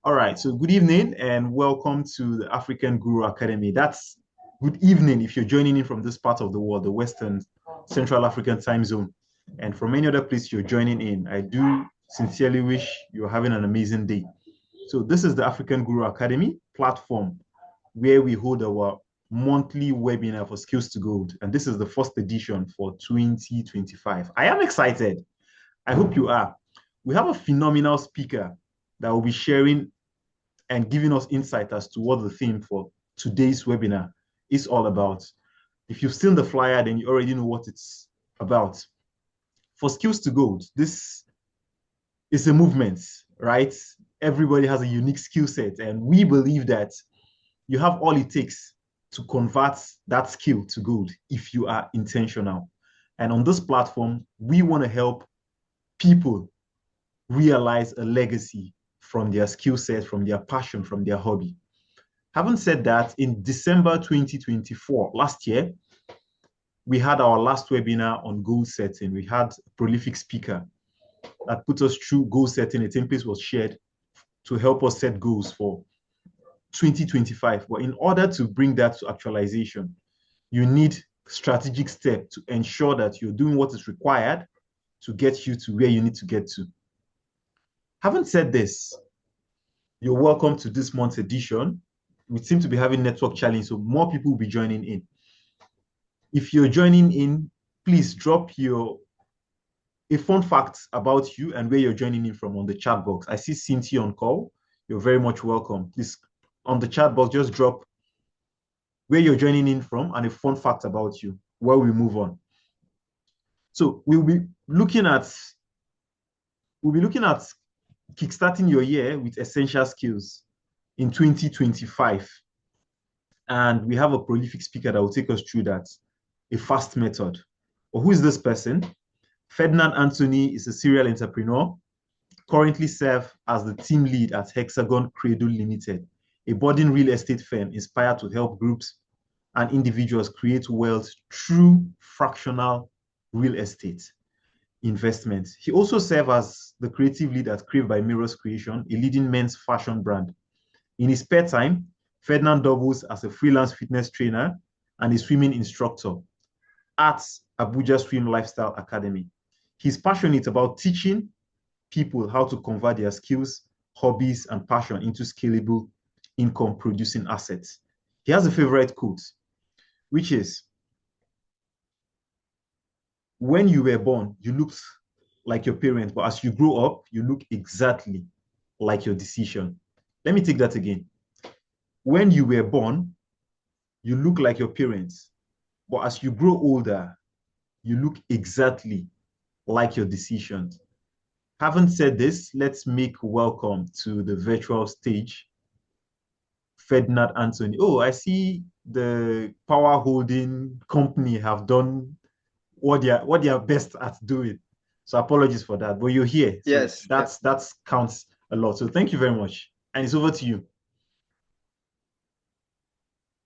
All right, so good evening and welcome to the African Guru Academy. That's good evening if you're joining in from this part of the world, the Western Central African time zone. And from any other place you're joining in, I do sincerely wish you're having an amazing day. So this is the African Guru Academy platform where we hold our monthly webinar for Skills to Gold. And this is the first edition for 2025. I am excited. I hope you are. We have a phenomenal speaker that will be sharing and giving us insight as to what the theme for today's webinar is all about. If you've seen the flyer, then you already know what it's about. For Skills to Gold, this is a movement, right? Everybody has a unique skill set, and we believe that you have all it takes to convert that skill to gold if you are intentional. And on this platform, we want to help people realize a legacy from their skill set, from their passion, from their hobby. Having said that, in December 2024, last year, we had our last webinar on goal setting. We had a prolific speaker that put us through goal setting. A template was shared to help us set goals for 2025. But in order to bring that to actualization, you need strategic steps to ensure that you're doing what is required to get you to where you need to get to. Having said this, you're welcome to this month's edition. We seem to be having network challenge, so more people will be joining in. If you're joining in, please drop a fun fact about you and where you're joining in from on the chat box. I see Cynthia on call. You're very much welcome. Please, on the chat box, just drop where you're joining in from and a fun fact about you while we move on. So we'll be looking at kickstarting your year with essential skills in 2025. And we have a prolific speaker that will take us through that, a FAST method. Well, who is this person? Ferdinand Anthony is a serial entrepreneur, currently serves as the team lead at Hexagon Cradle Limited, a budding real estate firm inspired to help groups and individuals create wealth through fractional real estate investments. He also serves as the creative lead at Crave by Mirrors Creation, a leading men's fashion brand. In his spare time, Ferdinand doubles as a freelance fitness trainer and a swimming instructor at Abuja Swim Lifestyle Academy. He's passionate about teaching people how to convert their skills, hobbies, and passion into scalable income-producing assets. He has a favorite quote, which is, when you were born, you looked like your parents, but as you grow up, you look exactly like your decision. Let me take that again. When you were born, you look like your parents, but as you grow older, you look exactly like your decisions. Having said this, let's make welcome to the virtual stage, Ferdinand Anthony. Oh, I see the power holding company have done what they are best at doing. So apologies for that, but you're here. So Yes, that counts a lot. So thank you very much. And it's over to you.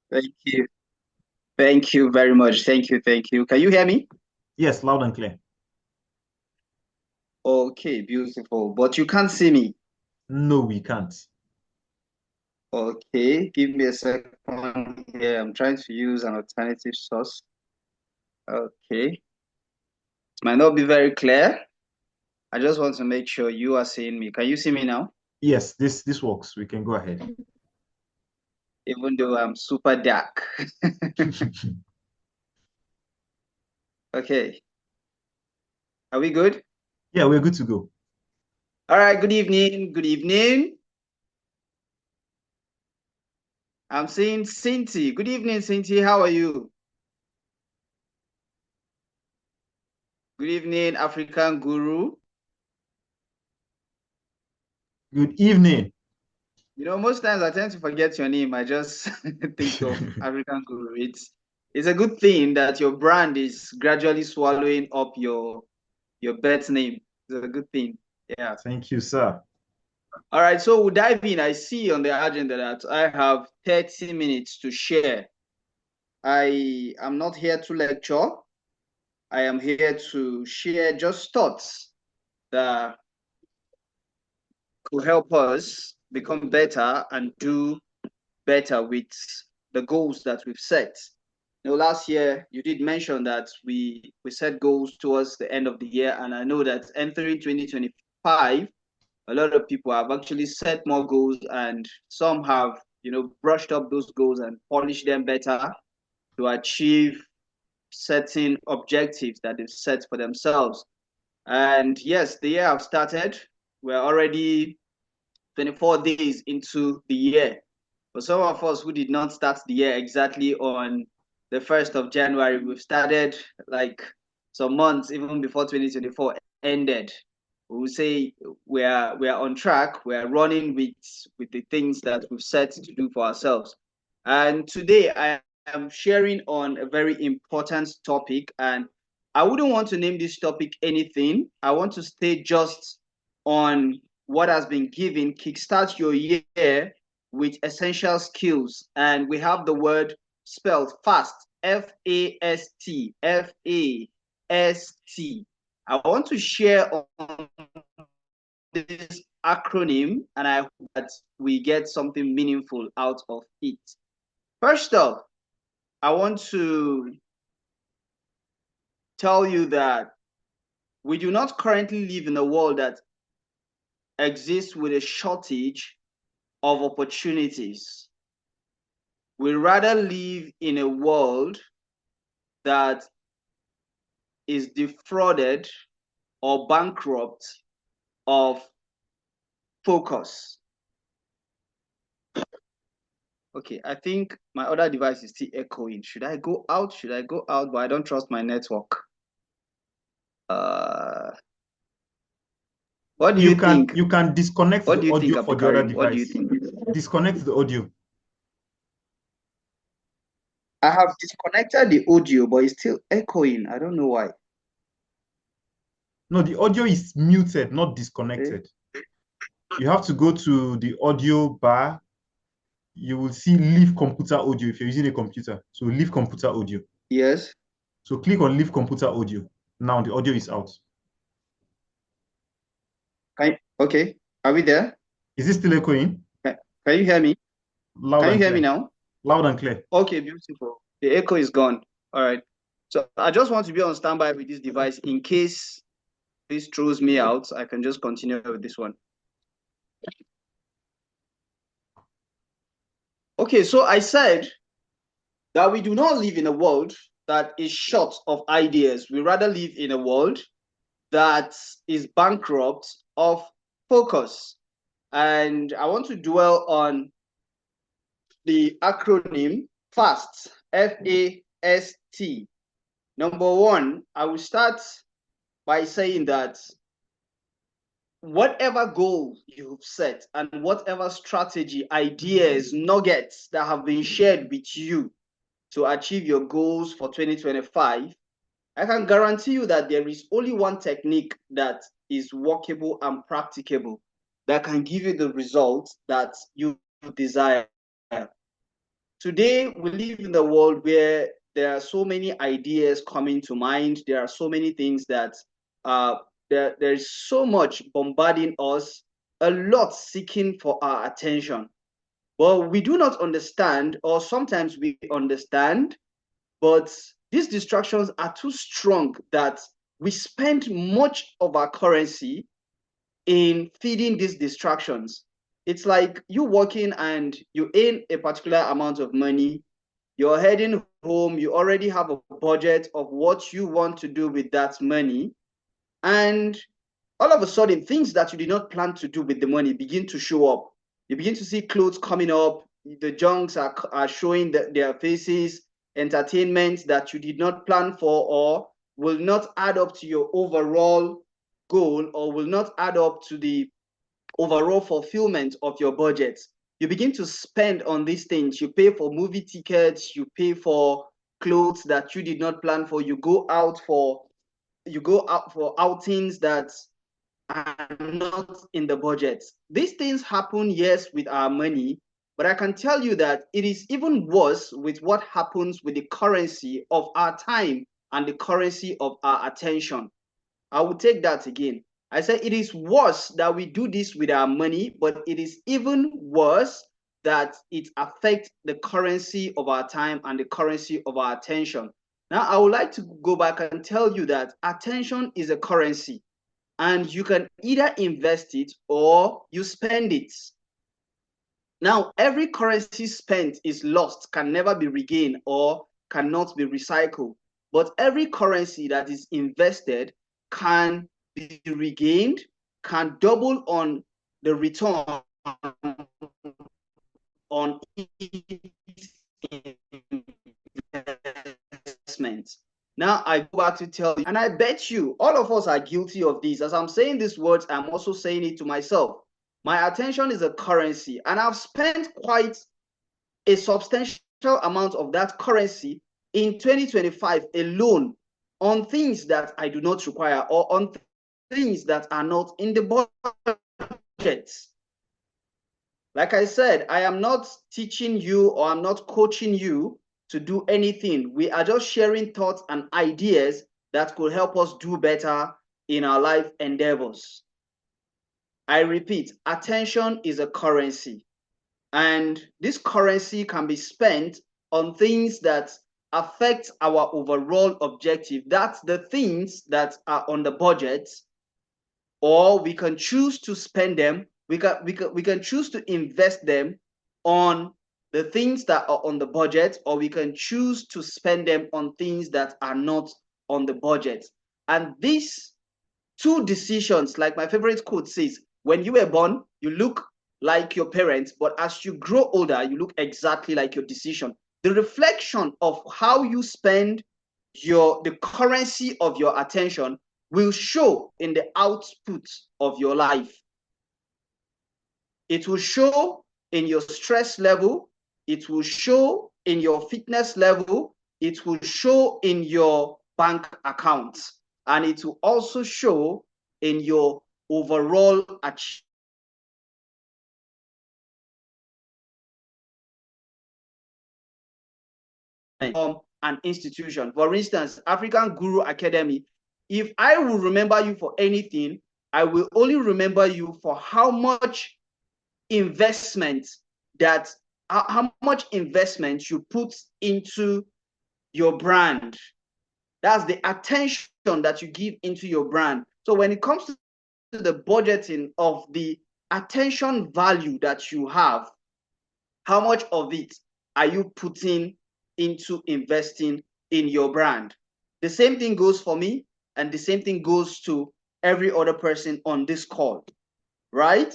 thank you. Thank you very much. Thank you. Thank you. Can you hear me? Yes, loud and clear. Okay, beautiful. But you can't see me. No, we can't. Okay, give me a second here. I'm trying to use an alternative source. Okay. It might not be very clear. I just want to make sure you are seeing me. Can you see me now? Yes, this works. We can go ahead. Even though I'm super dark. Okay. Are we good? Yeah, we're good to go. All right, good evening. Good evening. I'm seeing Cinti. Good evening, Cinti. How are you? Good evening, African Guru. Good evening. You know, most times I tend to forget your name. I just think of African Guru. It's a good thing that your brand is gradually swallowing up your birth name. It's a good thing. Yeah. Thank you, sir. All right. So we'll dive in. I see on the agenda that I have 30 minutes to share. I am not here to lecture. I am here to share just thoughts that could help us become better and do better with the goals that we've set. Last year you did mention that we set goals towards the end of the year, and I know that entering 2025, a lot of people have actually set more goals, and some have, brushed up those goals and polished them better to achieve certain objectives that they've set for themselves. And yes, the year have started. We're already 24 days into the year. For some of us who did not start the year exactly on the 1st of January, we've started like some months even before 2024 ended. We will say we are on track. We are running with the things that we've set to do for ourselves. And today I am sharing on a very important topic, and I wouldn't want to name this topic anything. I want to stay just on what has been given: kickstart your year with essential skills. And we have the word spelled FAST, F-A-S-T, F-A-S-T. I want to share on this acronym, and I hope that we get something meaningful out of it. First off, I want to tell you that we do not currently live in a world that exists with a shortage of opportunities. We rather live in a world that is defrauded or bankrupt of focus. Okay, I think my other device is still echoing. Should I go out? Should I go out? But I don't trust my network. What do you think? You can disconnect What the do you think, audio for the other Abdulkarim? What do you device. think? Disconnect the audio. I have disconnected the audio, but it's still echoing. I don't know why. No, the audio is muted, not disconnected. You have to go to the audio bar. You will see leave computer audio if you're using a computer. So leave computer audio. Yes. So click on leave computer audio. Now the audio is out. Okay. Are we there? Is it still echoing? Can you hear me? Loud Can you and hear clear. me now? Loud and clear. Okay, beautiful. The echo is gone. All right. So I just want to be on standby with this device in case this throws me out. I can just continue with this one. Okay, so I said that we do not live in a world that is short of ideas. We rather live in a world that is bankrupt of focus. And I want to dwell on the acronym FAST, F-A-S-T. Number one, I will start by saying that whatever goal you've set and whatever strategy, ideas, nuggets that have been shared with you to achieve your goals for 2025, I can guarantee you that there is only one technique that is workable and practicable that can give you the results that you desire. Today, we live in a world where there are so many ideas coming to mind. There are so many things that there's so much bombarding us, a lot seeking for our attention. But we do not understand, or sometimes we understand, but these distractions are too strong that we spend much of our currency in feeding these distractions. It's like you working and you earn a particular amount of money, you're heading home, you already have a budget of what you want to do with that money, and all of a sudden things that you did not plan to do with the money begin to show up. You begin to see clothes coming up, the junks are showing their faces, entertainment that you did not plan for or will not add up to your overall goal or will not add up to the overall fulfillment of your budget. You begin to spend on these things. You pay for movie tickets, you pay for clothes that you did not plan for, you go out for outings that are not in the budget. These things happen, yes, with our money, but I can tell you that it is even worse with what happens with the currency of our time and the currency of our attention. I will take that again. I said it is worse that we do this with our money, but it is even worse that it affects the currency of our time and the currency of our attention. Now, I would like to go back and tell you that attention is a currency, and you can either invest it or you spend it. Now, every currency spent is lost, can never be regained, or cannot be recycled. But every currency that is invested can be regained, can double on the return on investment. Now I go back to tell you, and I bet you all of us are guilty of this. As I'm saying these words, I'm also saying it to myself. My attention is a currency, and I've spent quite a substantial amount of that currency in 2025 alone on things that I do not require, or on things that are not in the budget. Like I said, I am not teaching you, or I'm not coaching you to do anything. We are just sharing thoughts and ideas that could help us do better in our life endeavors. I repeat, attention is a currency, and this currency can be spent on things that affect our overall objective. That's the things that are on the budget, or we can choose to spend them. We can choose to invest them on the things that are on the budget, or we can choose to spend them on things that are not on the budget. And these two decisions, like my favorite quote says, when you were born, you look like your parents, but as you grow older, you look exactly like your decision. The reflection of how you spend the currency of your attention will show in the output of your life. It will show in your stress level. It will show in your fitness level. It will show in your bank account. And it will also show in your overall achievement. An institution. For instance, African Guru Academy. If I will remember you for anything, I will only remember you for how much investment you put into your brand. That's the attention that you give into your brand. So when it comes to the budgeting of the attention value that you have, how much of it are you putting into investing in your brand? The same thing goes for me, and the same thing goes to every other person on this call, right?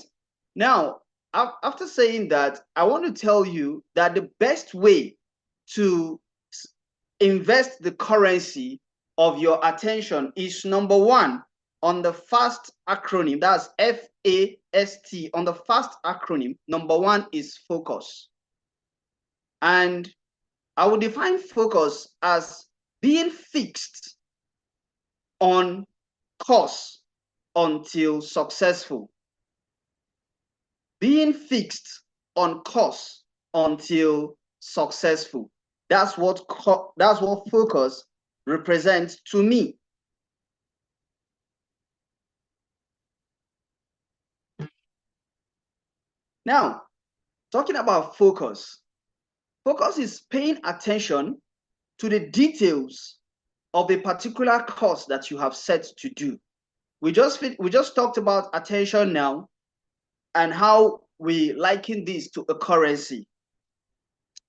Now, after saying that, I want to tell you that the best way to invest the currency of your attention is, number one, on the FAST acronym. That's F.A.S.T. On the FAST acronym, number one is focus. And I would define focus as being fixed on course until successful. Being fixed on course until successful. That's what focus represents to me. Now, talking about focus. Focus is paying attention to the details of a particular course that you have set to do. We just talked about attention now, and how we liken this to a currency.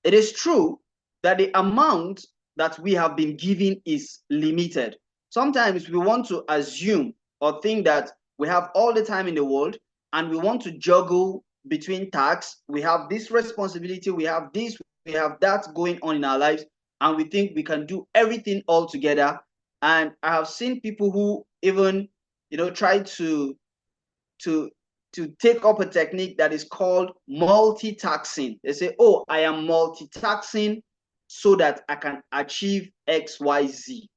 It is true that the amount that we have been given is limited. Sometimes we want to assume or think that we have all the time in the world, and we want to juggle between tasks. We have this responsibility, we have this, we have that going on in our lives, and we think we can do everything all together. And I have seen people who even, try to take up a technique that is called multitasking. They say, oh, I am multitasking so that I can achieve XYZ.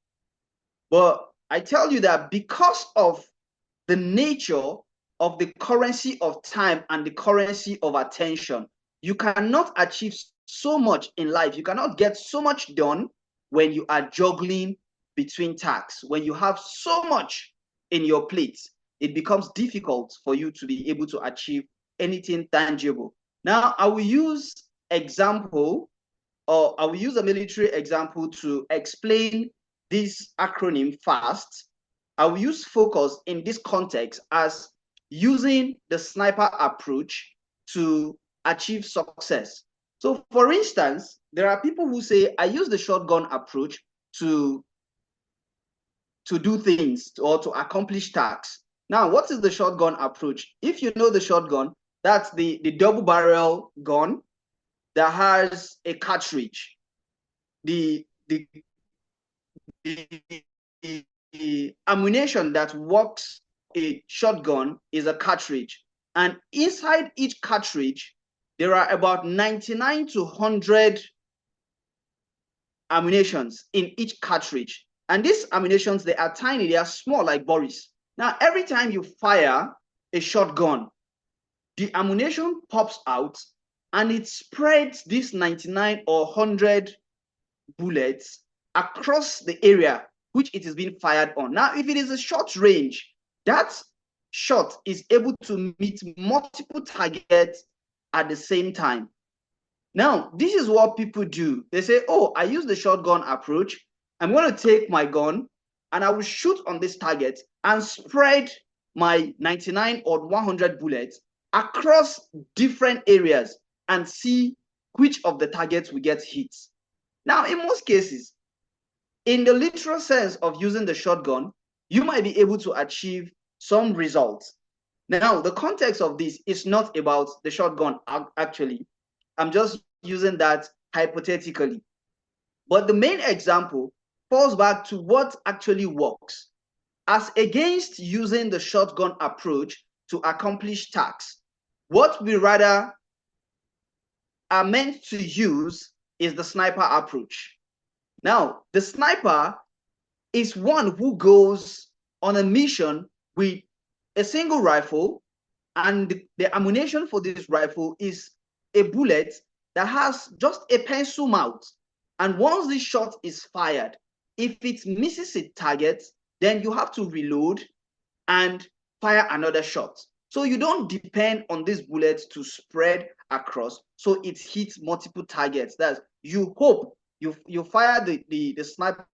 But I tell you that because of the nature of the currency of time and the currency of attention, you cannot achieve so much in life. You cannot get so much done when you are juggling between tasks, when you have so much in your plate. it becomes difficult for you to be able to achieve anything tangible. Now, I will use example, or I will use a military example to explain this acronym FAST. I will use focus in this context as using the sniper approach to achieve success. So, for instance, there are people who say, I use the shotgun approach to do things or to accomplish tasks. Now, what is the shotgun approach? If you know the shotgun, that's the double barrel gun that has a cartridge. The ammunition that works a shotgun is a cartridge. And inside each cartridge, there are about 99 to 100 ammunitions in each cartridge. And these ammunitions, they are tiny, they are small like Boris. Now, every time you fire a shotgun, the ammunition pops out and it spreads these 99 or 100 bullets across the area which it is being fired on. Now, if it is a short range, that shot is able to meet multiple targets at the same time. Now, this is what people do. They say, oh, I use the shotgun approach. I'm going to take my gun and I will shoot on this target and spread my 99 or 100 bullets across different areas and see which of the targets will get hit. Now, in most cases, in the literal sense of using the shotgun, you might be able to achieve some results. Now, the context of this is not about the shotgun, actually. I'm just using that hypothetically. But the main example falls back to what actually works, as against using the shotgun approach to accomplish tasks. What we rather are meant to use is the sniper approach. Now, the sniper is one who goes on a mission with a single rifle, and the ammunition for this rifle is a bullet that has just a pencil mouth. And once this shot is fired, if it misses its target, then you have to reload and fire another shot. So you don't depend on this bullet to spread across, so it hits multiple targets. That's, you hope you fire the sniper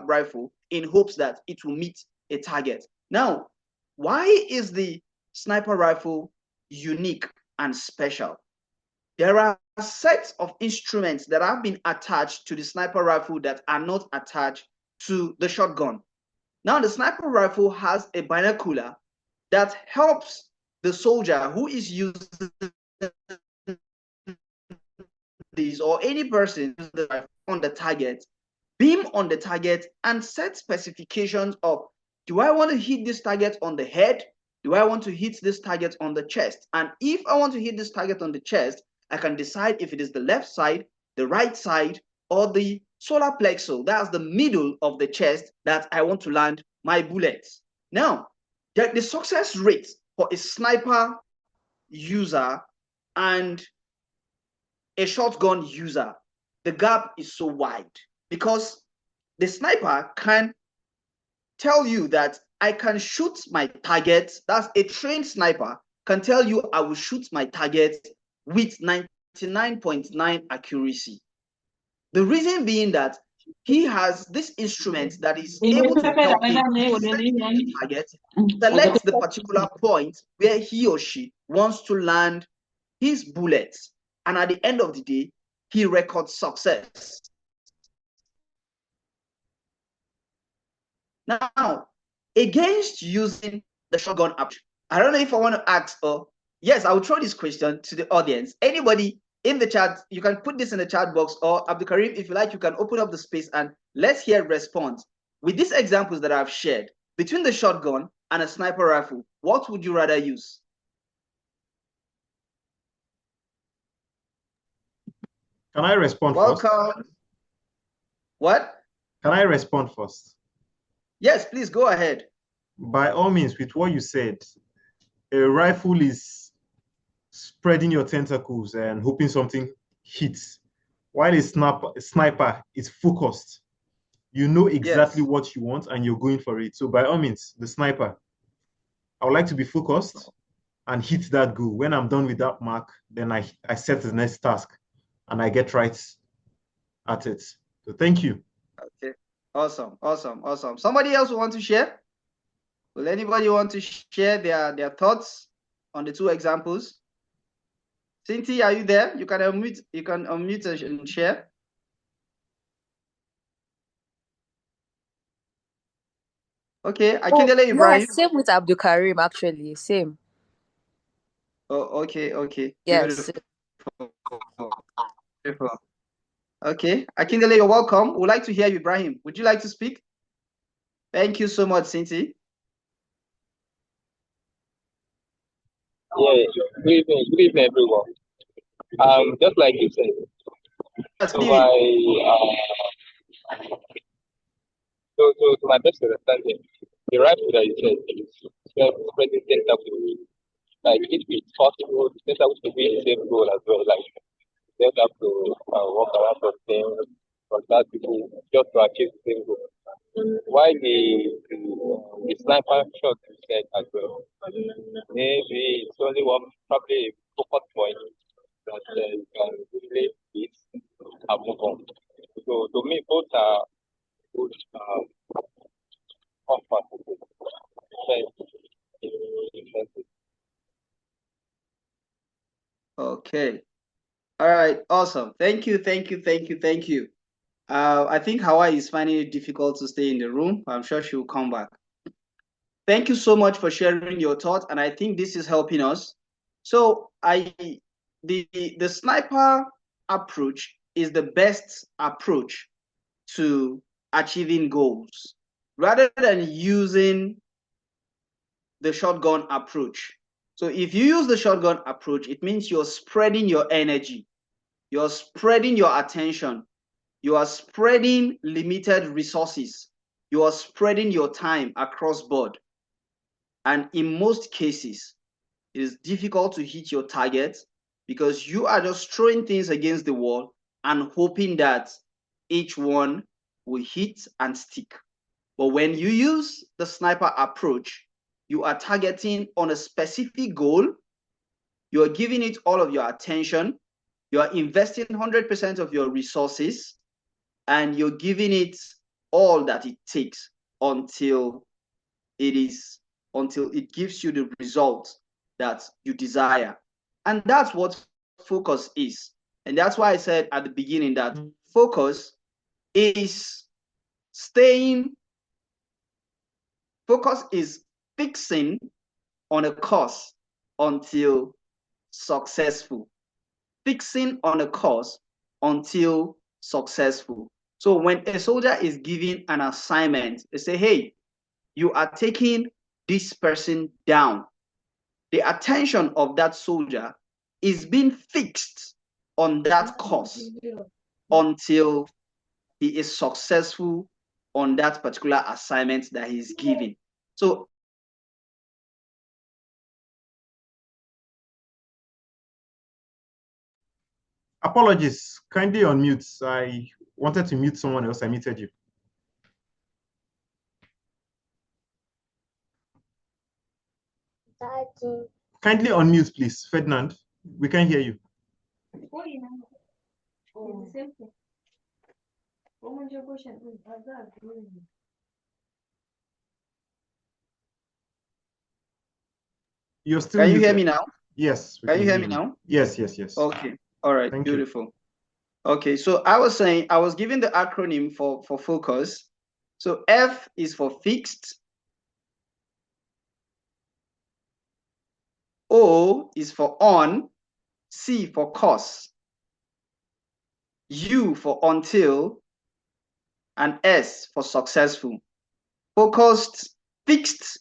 rifle in hopes that it will meet a target. Now, why is the sniper rifle unique and special? There are sets of instruments that have been attached to the sniper rifle that are not attached to the shotgun. Now, the sniper rifle has a binocular that helps the soldier who is using this, or any person on the target, beam on the target and set specifications of, do I want to hit this target on the head? Do I want to hit this target on the chest? And if I want to hit this target on the chest, I can decide if it is the left side, the right side, or the solar plexus, that's the middle of the chest, that I want to land my bullets. Now, the success rate for a sniper user and a shotgun user, the gap is so wide, because the sniper can tell you that I can shoot my target. That's a trained sniper can tell you I will shoot my target with 99.9 accuracy. The reason being that he has this instrument that is able to help him the target, select the particular point where he or she wants to land his bullets, and at the end of the day, he records success. Now, against using the shotgun approach, I don't know if I want to ask, or yes, I will throw this question to the audience. Anybody in the chat, you can put this in the chat box, or Abdul Karim, if you like, you can open up the space and let's hear response. With these examples that I've shared, between the shotgun and a sniper rifle, what would you rather use? Can I respond first? What? Can I respond first? Yes, please go ahead. By all means, with what you said, a rifle is spreading your tentacles and hoping something hits, while a sniper is focused. You know exactly what you want and you're going for it. So by all means, the sniper. I would like to be focused and hit that goal. When I'm done with that mark, then I set the next task and I get right at it. So thank you. Okay. Awesome. Awesome. Awesome. Somebody else want to share? Will anybody want to share their thoughts on the two examples? Cynthia, are you there? You can unmute and share. Okay, I can tell you, Ibrahim. Yeah, same with Abdul Karim, actually. Same. Oh, okay, okay. Yes. Beautiful. Beautiful. Okay, Akindele, you're welcome. We'd like to hear you, Ibrahim. Would you like to speak? Thank you so much, Cynthia. Yeah, good evening, everyone. Just like you said, Yes, to good my evening. to my best understanding, the right way that you said is spreading data with, like if it's possible, the data will be the same goal as well. Like they don't have to walk around for things, contact people just to achieve the same goal. Why the sniper shot you said as well? Maybe it's only one, probably a focus point that you can really hit and move on. So to me, both are good offers. Okay. All right. Awesome. Thank you. Thank you. Thank you. Thank you. I think Hawaii is finding it difficult to stay in the room. I'm sure she will come back. Thank you so much for sharing your thoughts, and I think this is helping us. So the sniper approach is the best approach to achieving goals rather than using the shotgun approach. So if you use the shotgun approach, it means you're spreading your energy, you're spreading your attention, you are spreading limited resources, you are spreading your time across board. And in most cases, it is difficult to hit your target because you are just throwing things against the wall and hoping that each one will hit and stick. But when you use the sniper approach, you are targeting on a specific goal, you are giving it all of your attention, you are investing 100% of your resources, and you're giving it all that it takes until it gives you the result that you desire. And that's what focus is. And that's why I said at the beginning that focus is fixing on a course until successful. Fixing on a course until successful. So when a soldier is given an assignment, they say, hey, you are taking this person down. The attention of that soldier is being fixed on that course until he is successful on that particular assignment that he's given. So Apologies. Kindly unmute. I wanted to mute someone else. I muted you. Kindly unmute, please. Ferdinand, we can hear you. You're still can you muted. hear me now? Yes. Can you hear me now? Yes, yes, yes. Okay. All right. Thank Beautiful. you. Okay. So I was saying, I was giving the acronym for focus. So F is for fixed. O is for on. C for course. U for until. And S for successful. Focused, fixed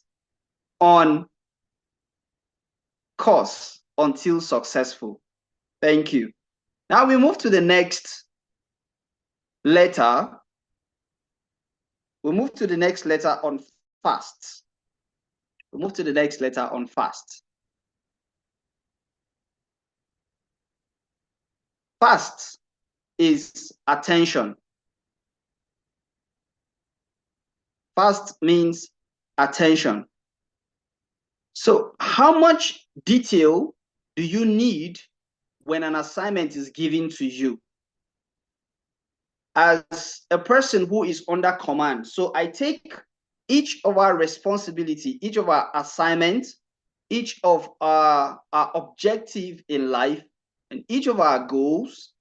on course until successful. Thank you. Now we move to the next letter. We move to the next letter on fast. We move to the next letter on fast. Fast is attention. Fast means attention. So how much detail do you need when an assignment is given to you? As a person who is under command, so I take each of our responsibility, each of our assignments, each of our objective in life, and each of our goals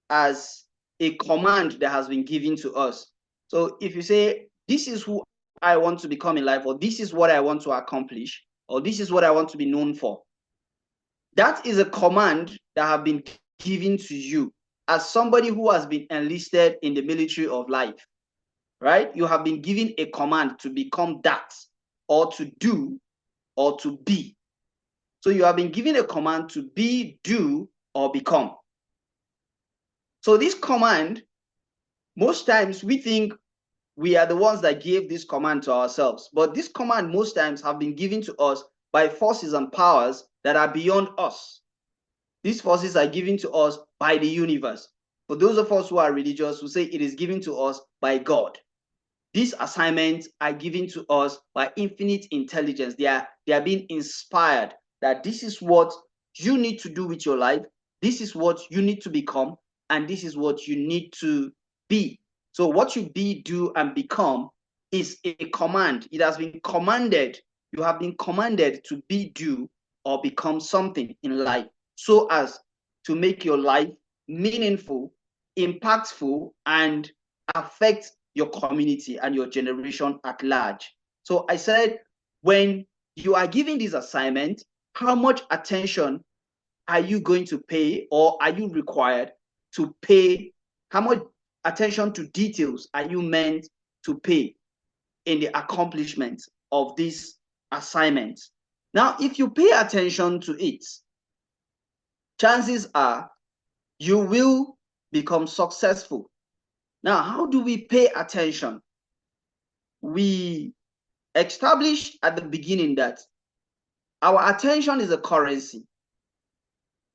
as a command that has been given to us. So if you say, this is who I want to become in life, or this is what I want to accomplish, or this is what I want to be known for, that is a command that have been given to you as somebody who has been enlisted in the military of life, right? You have been given a command to become that, or to do, or to be. So you have been given a command to be, do, or become. So this command, most times we think we are the ones that gave this command to ourselves, but this command most times have been given to us by forces and powers that are beyond us. These forces are given to us by the universe. For those of us who are religious, who say it is given to us by God. These assignments are given to us by infinite intelligence. They are being inspired that this is what you need to do with your life. This is what you need to become. And this is what you need to be. So what you be, do, and become is a command. It has been commanded. You have been commanded to be, do, or become something in life so as to make your life meaningful, impactful, and affect your community and your generation at large. So I said, when you are giving this assignment, how much attention are you going to pay, or are you required to pay? How much attention to details are you meant to pay in the accomplishment of this assignment? Now, if you pay attention to it, chances are you will become successful. Now, how do we pay attention? We established at the beginning that our attention is a currency.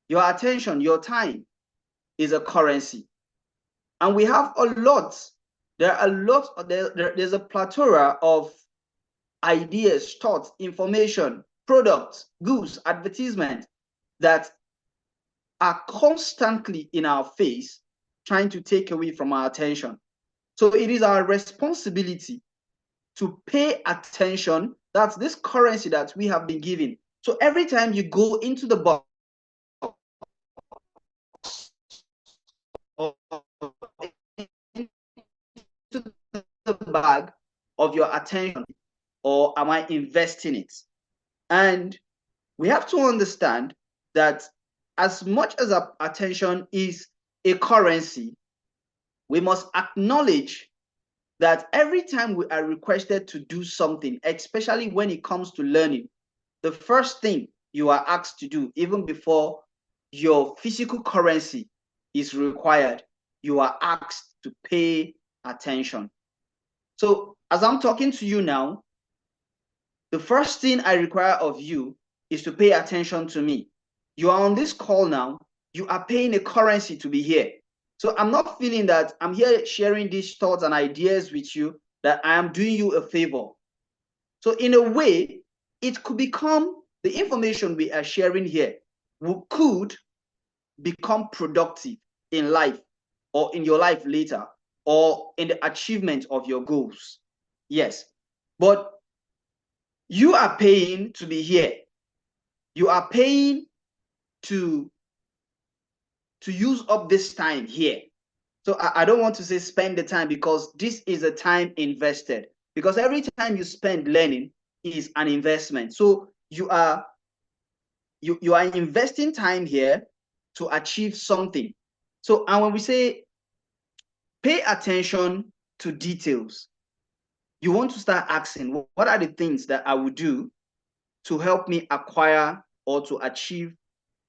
Your attention, your time is a currency. And we have a lot. There's a plethora of ideas, thoughts, information, products, goods, advertisement that are constantly in our face trying to take away from our attention. So it is our responsibility to pay attention. That's this currency that we have been given. So every time you go into the box or into the bag of your attention, or am I investing it? And we have to understand that as much as our attention is a currency, we must acknowledge that every time we are requested to do something, especially when it comes to learning, the first thing you are asked to do, even before your physical currency is required, you are asked to pay attention. So as I'm talking to you now, the first thing I require of you is to pay attention to me. You are on this call now. You are paying a currency to be here. So I'm not feeling that I'm here sharing these thoughts and ideas with you, that I am doing you a favor. So in a way, it could become the information we are sharing here could become productive in life, or in your life later, or in the achievement of your goals. Yes, but you are paying to be here. You are paying to use up this time here. So I don't want to say spend the time, because this is a time invested. Because every time you spend learning is an investment. So you are investing time here to achieve something. So, and when we say pay attention to details, you want to start asking, what are the things that I would do to help me acquire or to achieve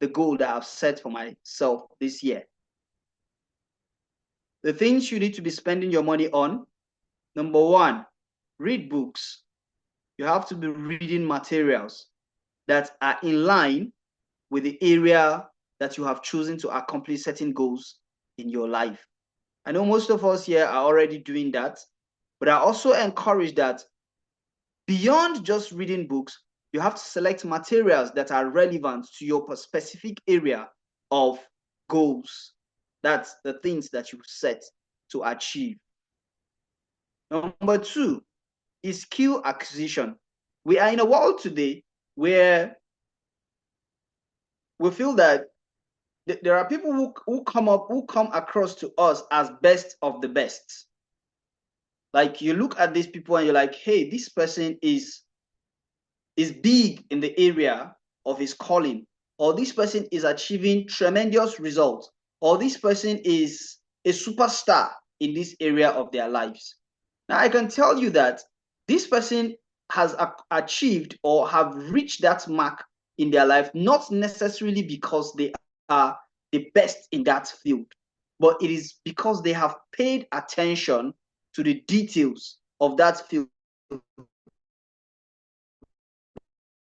the goal that I've set for myself this year? The things you need to be spending your money on: number one, read books. You have to be reading materials that are in line with the area that you have chosen to accomplish certain goals in your life. I know most of us here are already doing that, but I also encourage that beyond just reading books, You have to select materials that are relevant to your specific area of goals. That's the things that you set to achieve. Number 2 is skill acquisition. We are in a world today where we feel that there are people who come across to us as best of the best. Like, you look at these people and you're like, hey, this person is big in the area of his calling, or this person is achieving tremendous results, or this person is a superstar in this area of their lives. Now, I can tell you that this person has achieved or have reached that mark in their life, not necessarily because they are the best in that field, but it is because they have paid attention to the details of that field.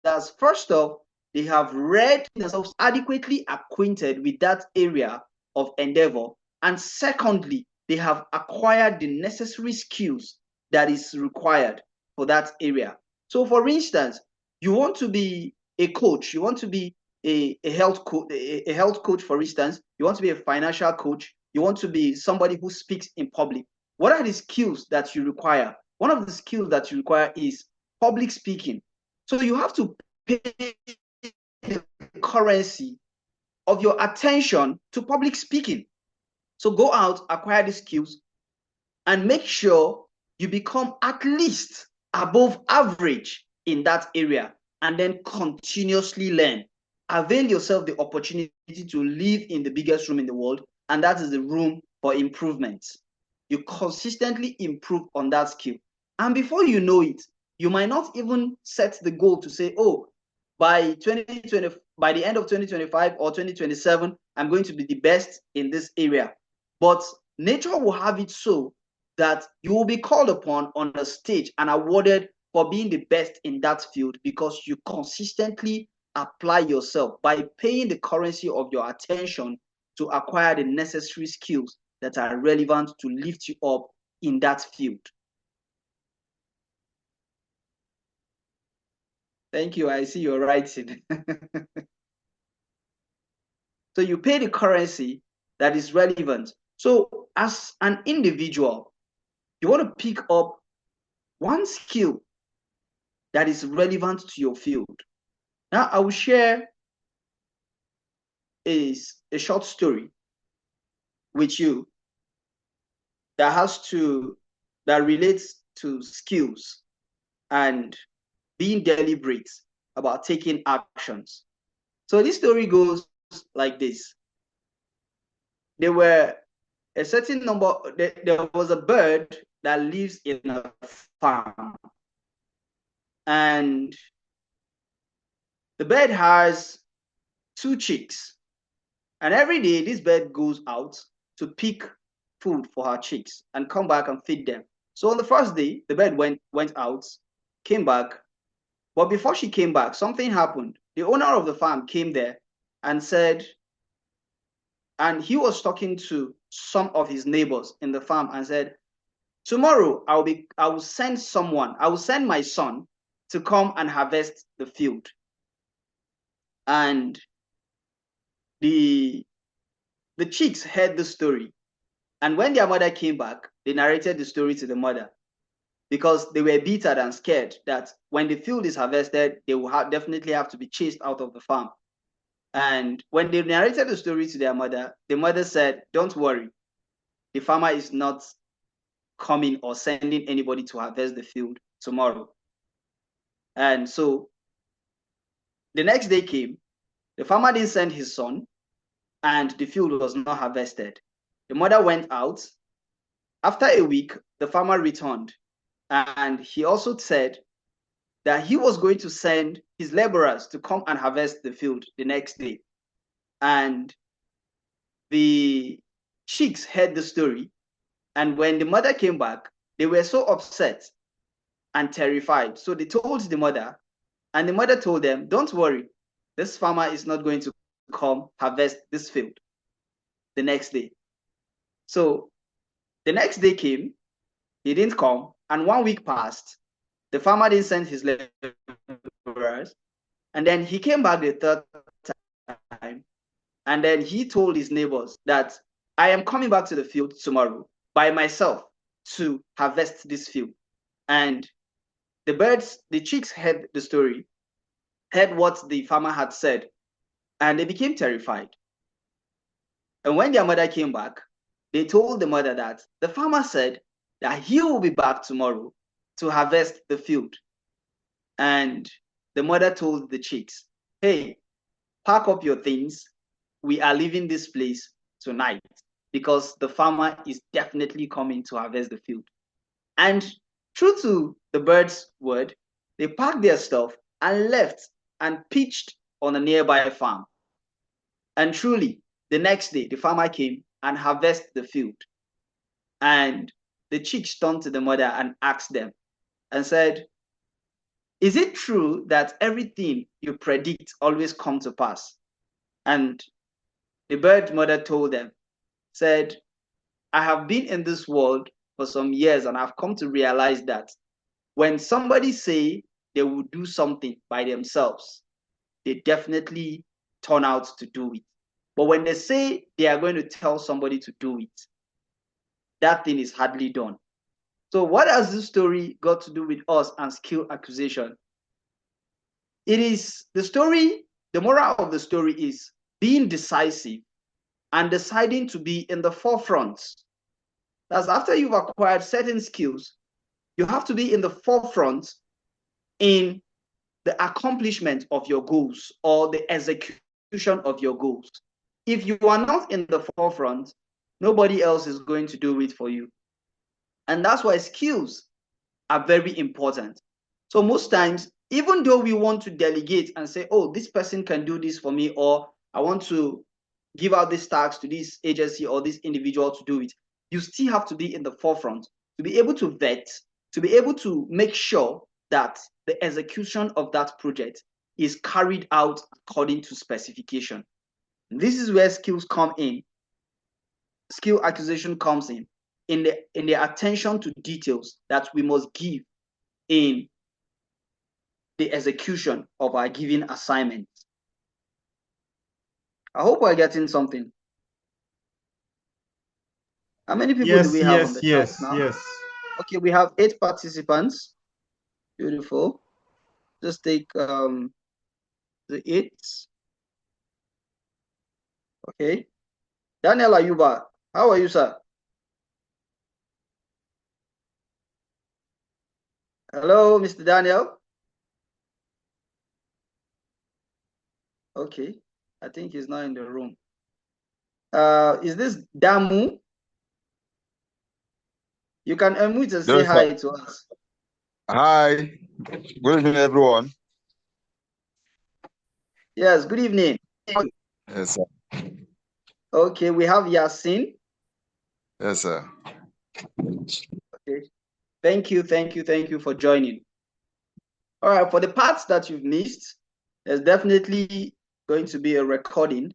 That's, first off, they have read themselves adequately acquainted with that area of endeavor. And secondly, they have acquired the necessary skills that is required for that area. So, for instance, you want to be a coach, you want to be a health coach, for instance, you want to be a financial coach, you want to be somebody who speaks in public. What are the skills that you require? One of the skills that you require is public speaking. So you have to pay the currency of your attention to public speaking. So go out, acquire the skills, and make sure you become at least above average in that area, and then continuously learn. Avail yourself the opportunity to live in the biggest room in the world, and that is the room for improvement. You consistently improve on that skill. And before you know it, you might not even set the goal to say, oh, by the end of 2025 or 2027, I'm going to be the best in this area. But nature will have it so that you will be called upon on a stage and awarded for being the best in that field, because you consistently apply yourself by paying the currency of your attention to acquire the necessary skills that are relevant to lift you up in that field. Thank you. I see you're writing. So you pay the currency that is relevant. So as an individual, you want to pick up one skill that is relevant to your field. Now, I will share a short story with you that relates to skills and being deliberate about taking actions. So this story goes like this. There were a certain number, there was a bird that lives in a farm. And the bird has 2 chicks. And every day, this bird goes out to pick food for her chicks and come back and feed them. So on the first day, the bird went out, came back. But before she came back, something happened. The owner of the farm came there and said, and he was talking to some of his neighbors in the farm and said, tomorrow I will send my son to come and harvest the field. And the chicks heard the story. And when their mother came back, they narrated the story to the mother, because they were bitter and scared that when the field is harvested, they will definitely have to be chased out of the farm. And when they narrated the story to their mother, the mother said, don't worry, the farmer is not coming or sending anybody to harvest the field tomorrow. And so the next day came, the farmer didn't send his son, and the field was not harvested. The mother went out. After a week, the farmer returned, and he also said that he was going to send his laborers to come and harvest the field the next day. And the chicks heard the story, and when the mother came back, they were so upset and terrified. So they told the mother, and the mother told them, don't worry, this farmer is not going to come harvest this field the next day. So the next day came, he didn't come, and 1 week passed, The farmer didn't send his laborers. And then he came back the third time. And then he told his neighbors that I am coming back to the field tomorrow by myself to harvest this field. And the birds, the chicks heard the story, heard what the farmer had said, and they became terrified. And when their mother came back, they told the mother that the farmer said that he will be back tomorrow to harvest the field. And the mother told the chicks, hey, pack up your things. We are leaving this place tonight because the farmer is definitely coming to harvest the field. And true to the bird's word, they packed their stuff and left and pitched on a nearby farm. And truly, the next day, the farmer came and harvested the field. And the chicks turned to the mother and asked them and said, is it true that everything you predict always comes to pass? And the bird mother told them, said, I have been in this world for some years and I've come to realize that when somebody say they will do something by themselves, they definitely turn out to do it. But when they say they are going to tell somebody to do it, that thing is hardly done. So what has this story got to do with us and skill acquisition? It is the story, the moral of the story is being decisive and deciding to be in the forefront. That's after you've acquired certain skills, you have to be in the forefront in the accomplishment of your goals or the execution of your goals. If you are not in the forefront, nobody else is going to do it for you. And that's why skills are very important. So most times, even though we want to delegate and say, oh, this person can do this for me, or I want to give out this task to this agency or this individual to do it, you still have to be in the forefront to be able to vet, to be able to make sure that the execution of that project is carried out according to specification. And this is where skills come in. Skill acquisition comes in the attention to details that we must give in the execution of our given assignment. I hope we're getting something. How many people do we have on the chat now? Yes. Okay, we have 8 participants. Beautiful. Just take the 8. Okay. Daniel Ayuba, how are you, sir? Hello, Mr. Daniel. Okay, I think he's not in the room. Is this Damu? You can unmute and say hi to us. Hi. Good evening, everyone. Yes, good evening. Yes, sir. Okay, we have Yasin. Yes, sir. Okay. Thank you for joining. All right, for the parts that you've missed, there's definitely going to be a recording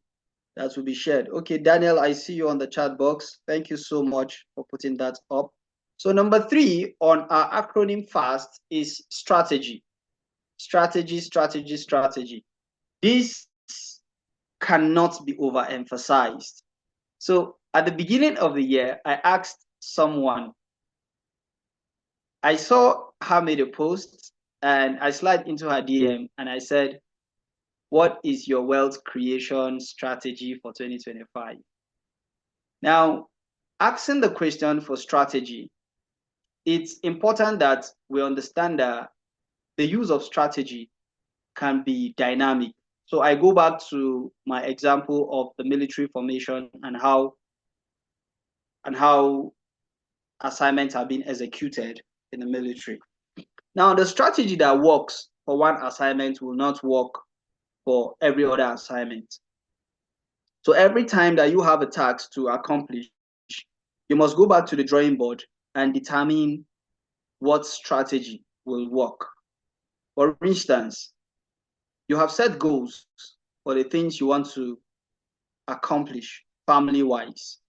that will be shared. Okay, Daniel, I see you on the chat box. Thank you so much for putting that up. So number 3 on our acronym F.A.S.T is strategy. Strategy. This cannot be overemphasized. So at the beginning of the year, I asked someone, I saw her made a post and I slid into her DM and I said, what is your wealth creation strategy for 2025? Now, asking the question for strategy, it's important that we understand that the use of strategy can be dynamic. So I go back to my example of the military formation and how assignments are being executed in the military. Now, the strategy that works for one assignment will not work for every other assignment. So every time that you have a task to accomplish, you must go back to the drawing board and determine what strategy will work. For instance, you have set goals for the things you want to accomplish family-wise.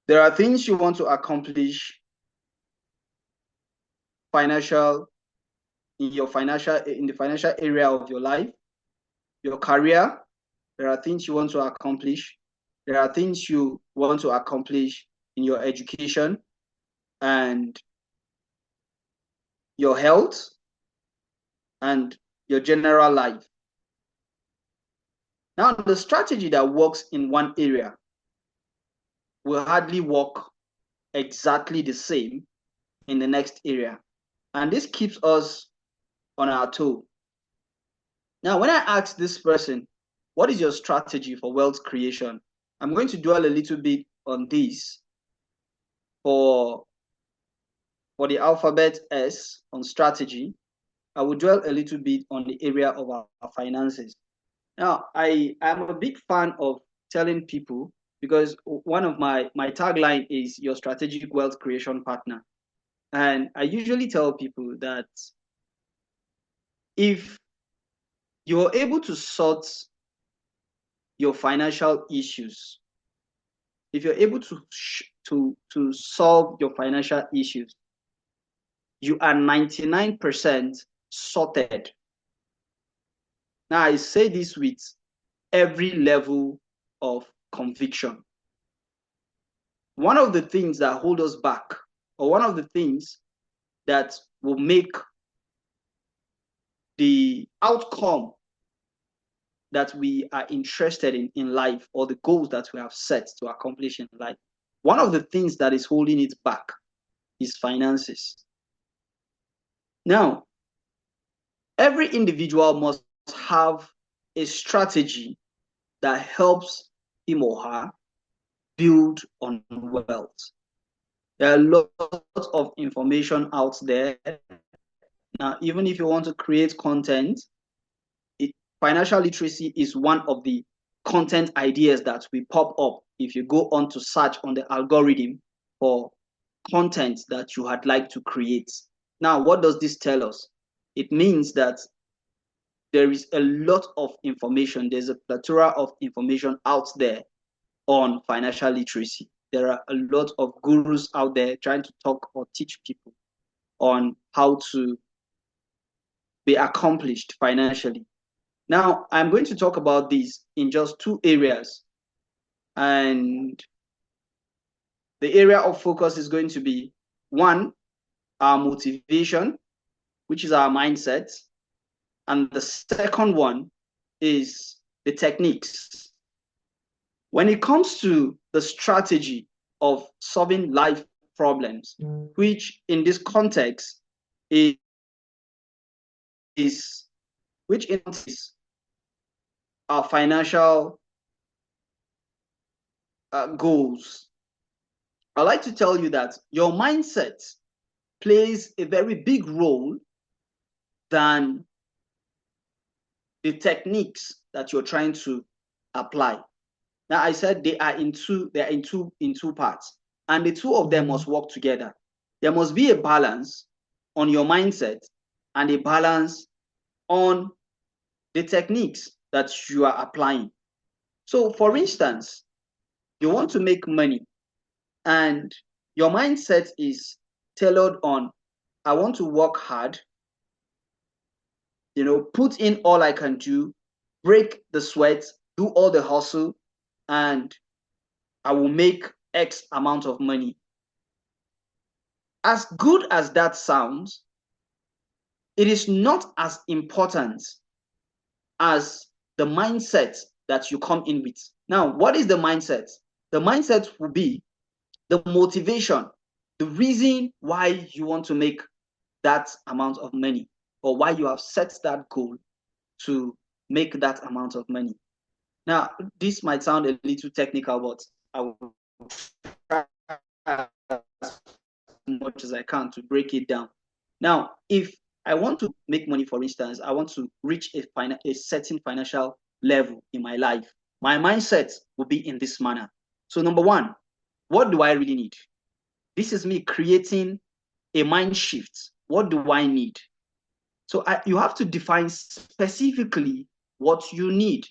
There are things you want to accomplish in the financial area of your life, your career. There are things you want to accomplish. There are things you want to accomplish in your education and your health and your general life. Now, the strategy that works in one area will hardly work exactly the same in the next area. And this keeps us on our toe. Now, when I ask this person, what is your strategy for wealth creation? I'm going to dwell a little bit on this for the alphabet S on strategy. I will dwell a little bit on the area of our finances. Now, I am a big fan of telling people, because one of my tagline is your strategic wealth creation partner. And I usually tell people that if you're able to sort your financial issues, if you're able to solve your financial issues, you are 99% sorted. Now, I say this with every level of conviction. One of the things that hold us back, or one of the things that will make the outcome that we are interested in life, or the goals that we have set to accomplish in life, one of the things that is holding it back is finances. Now, every individual must have a strategy that helps him or her build on wealth. There are lots of information out there. Now, even if you want to create content, financial literacy is one of the content ideas that will pop up if you go on to search on the algorithm for content that you had like to create. Now, what does this tell us? It means that there is a lot of information. There's a plethora of information out there on financial literacy. There are a lot of gurus out there trying to talk or teach people on how to be accomplished financially. Now, I'm going to talk about this in just two areas. And the area of focus is going to be, one, our motivation, which is our mindset. And the second one is the techniques. When it comes to the strategy of solving life problems, which in this context is our financial goals, I like to tell you that your mindset plays a very big role than the techniques that you're trying to apply. Now, I said they are in two parts, and the two of them must work together. There must be a balance on your mindset and a balance on the techniques that you are applying. So, for instance, you want to make money and your mindset is tailored on, I want to work hard, put in all I can do, break the sweat, do all the hustle, and I will make X amount of money. As good as that sounds, it is not as important as the mindset that you come in with. Now, what is the mindset? The mindset will be the motivation, the reason why you want to make that amount of money, or why you have set that goal to make that amount of money. Now, this might sound a little technical, but I will try as much as I can to break it down. Now, if I want to make money, for instance, I want to reach a certain financial level in my life, my mindset will be in this manner. So number one, what do I really need? This is me creating a mind shift. What do I need? So you have to define specifically what you need.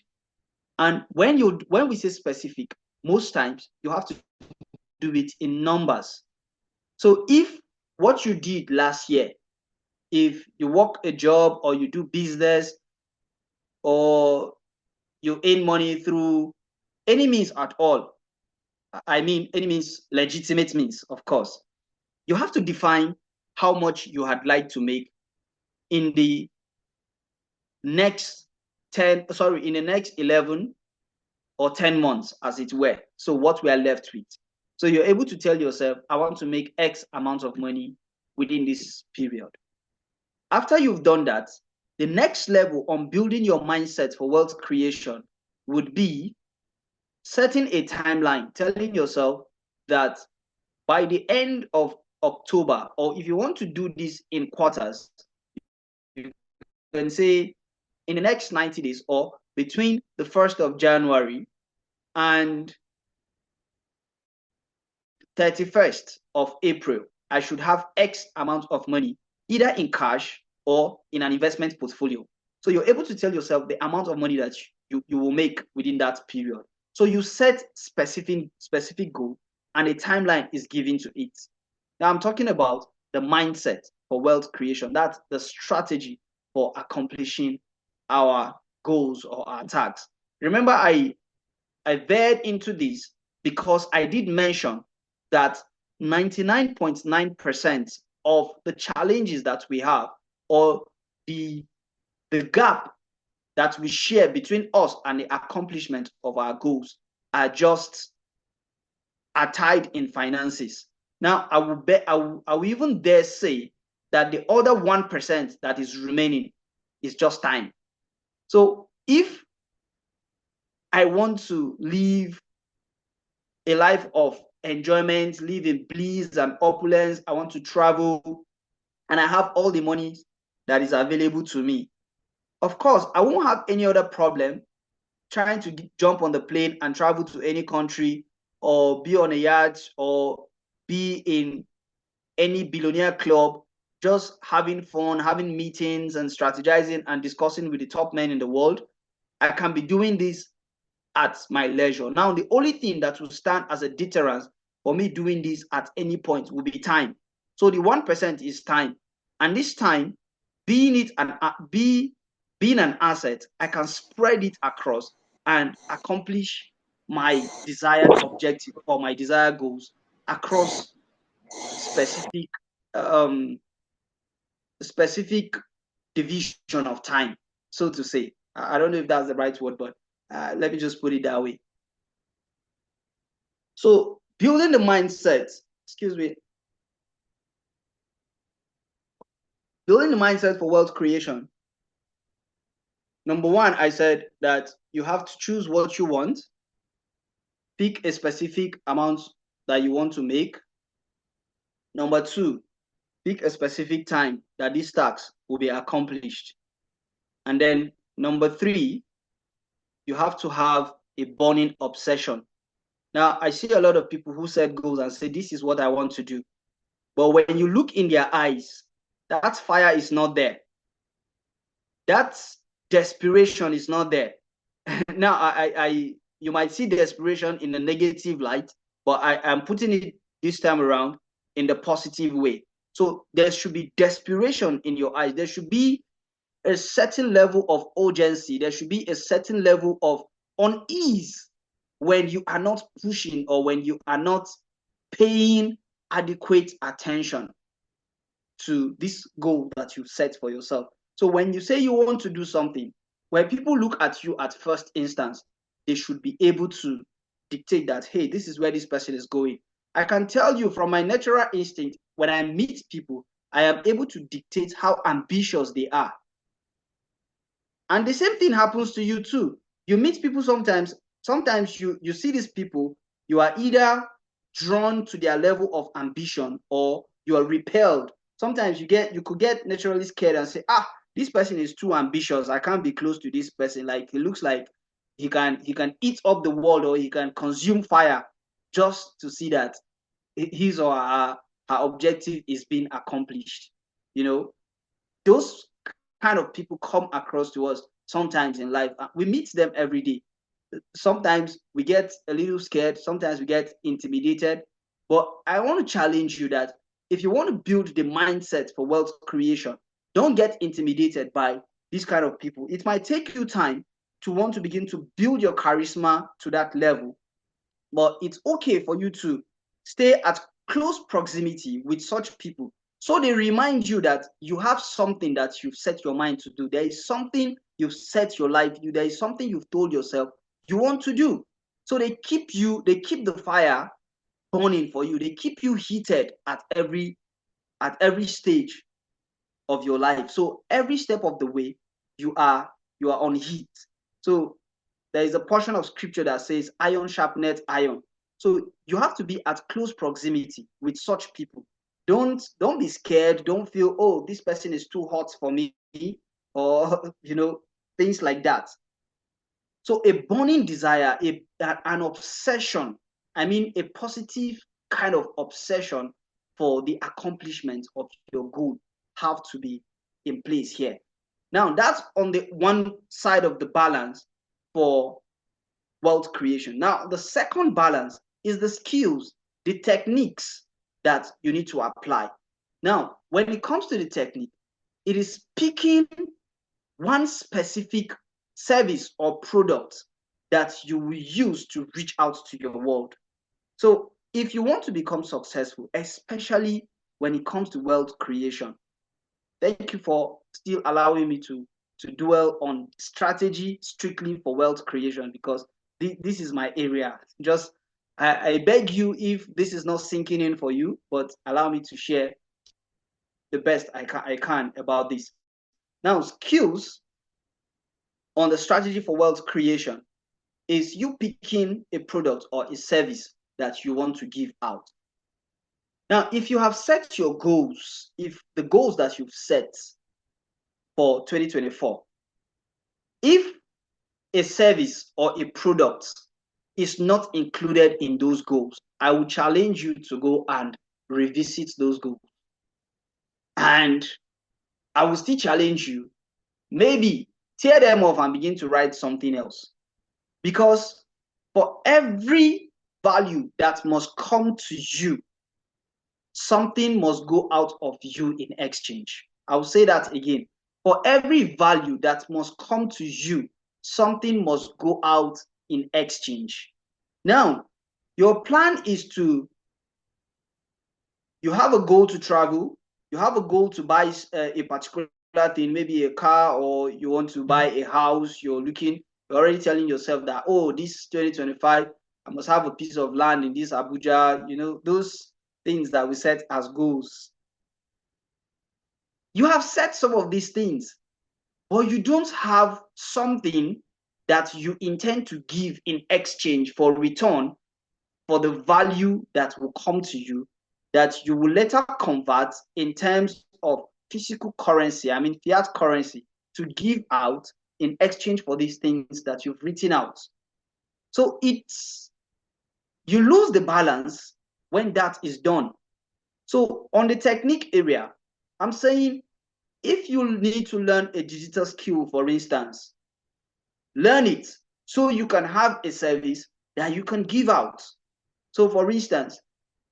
And when we say specific, most times you have to do it in numbers. So if what you did last year if you work a job or you do business or you earn money through any means at all, I mean, any means, legitimate means, of course, you have to define how much you had like to make in the next 11 or 10 months, as it were. So what we are left with. So you're able to tell yourself, I want to make X amount of money within this period. After you've done that, the next level on building your mindset for wealth creation would be setting a timeline, telling yourself that by the end of October, or if you want to do this in quarters, you can say in the next 90 days or between the 1st of January and 31st of April, I should have X amount of money, either in cash or in an investment portfolio. So you're able to tell yourself the amount of money that you will make within that period. So you set specific goal and a timeline is given to it. Now I'm talking about the mindset for wealth creation. That's the strategy for accomplishing our goals or our tasks. Remember, I veered into this because I did mention that 99.9% of the challenges that we have, or the gap that we share between us and the accomplishment of our goals, are tied in finances. Now, I will even dare say that the other 1% that is remaining is just time. So if I want to live a life of enjoyment, live in bliss and opulence, I want to travel, and I have all the money that is available to me, of course, I won't have any other problem trying to jump on the plane and travel to any country, or be on a yacht, or be in any billionaire club, just having fun, having meetings and strategizing and discussing with the top men in the world. I can be doing this at my leisure. Now, the only thing that will stand as a deterrence for me doing this at any point will be time. So the 1% is time. And this time, being an asset, I can spread it across and accomplish my desired objective or my desired goals across specific division of time, so to say. I don't know if that's the right word, but let me just put it that way. So building the mindset, building the mindset for wealth creation. Number one, I said that you have to choose what you want, pick a specific amount that you want to make. Number two, pick a specific time that these tasks will be accomplished. And then number three, you have to have a burning obsession. Now, I see a lot of people who set goals and say, this is what I want to do. But when you look in their eyes, that fire is not there. That desperation is not there. Now, you might see desperation in a negative light, but I am putting it this time around in the positive way. So there should be desperation in your eyes. There should be a certain level of urgency. There should be a certain level of unease when you are not pushing or when you are not paying adequate attention to this goal that you set for yourself. So when you say you want to do something, when people look at you at first instance, they should be able to dictate that, hey, this is where this person is going. I can tell you from my natural instinct, when I meet people, I am able to dictate how ambitious they are. And the same thing happens to you too. You meet people sometimes you see these people, you are either drawn to their level of ambition or you are repelled. Sometimes you could get naturally scared and say, this person is too ambitious. I can't be close to this person. Like, it looks like he can eat up the world, or he can consume fire just to see that his or her objective is being accomplished. You know, those kind of people come across to us sometimes in life. We meet them every day. Sometimes we get a little scared. Sometimes we get intimidated. But I want to challenge you that if you want to build the mindset for wealth creation, don't get intimidated by these kind of people. It might take you time to want to begin to build your charisma to that level, but it's okay for you to stay at close proximity with such people, so they remind you that you have something that you've set your mind to do. There is something you've set your life, there is something you've told yourself you want to do. So they keep the fire burning for you. They keep you heated at every stage of your life. So every step of the way, you are on heat. So there is a portion of scripture that says iron sharpeneth iron. So you have to be at close proximity with such people. Don't be scared. Don't feel, oh, this person is too hot for me, or things like that. So a burning desire, an obsession, I mean a positive kind of obsession for the accomplishment of your goal have to be in place here. Now, that's on the one side of the balance for wealth creation. Now, the second balance is the skills, the techniques that you need to apply. Now, when it comes to the technique, it is picking one specific service or product that you will use to reach out to your world. So if you want to become successful, especially when it comes to wealth creation, thank you for still allowing me to dwell on strategy strictly for wealth creation, because this is my area. Just I beg you, if this is not sinking in for you, but allow me to share the best I can about this. Now, skills on the strategy for wealth creation is you picking a product or a service that you want to give out. Now, if you have set your goals, if the goals that you've set for 2024, if a service or a product is not included in those goals, I would challenge you to go and revisit those goals. And I will still challenge you, maybe tear them off and begin to write something else. Because for every value that must come to you, something must go out of you in exchange. I will say that again. For every value that must come to you, something must go out in exchange. Now, your plan is you have a goal to travel, you have a goal to buy a particular thing, maybe a car, or you want to buy a house, you're already telling yourself that, oh, this 2025, I must have a piece of land in this Abuja, those things that we set as goals. You have set some of these things, but you don't have something that you intend to give in exchange for return for the value that will come to you, that you will later convert in terms of physical currency, I mean fiat currency, to give out in exchange for these things that you've written out. So you lose the balance when that is done. So on the technique area, I'm saying, if you need to learn a digital skill, for instance, learn it so you can have a service that you can give out. So for instance,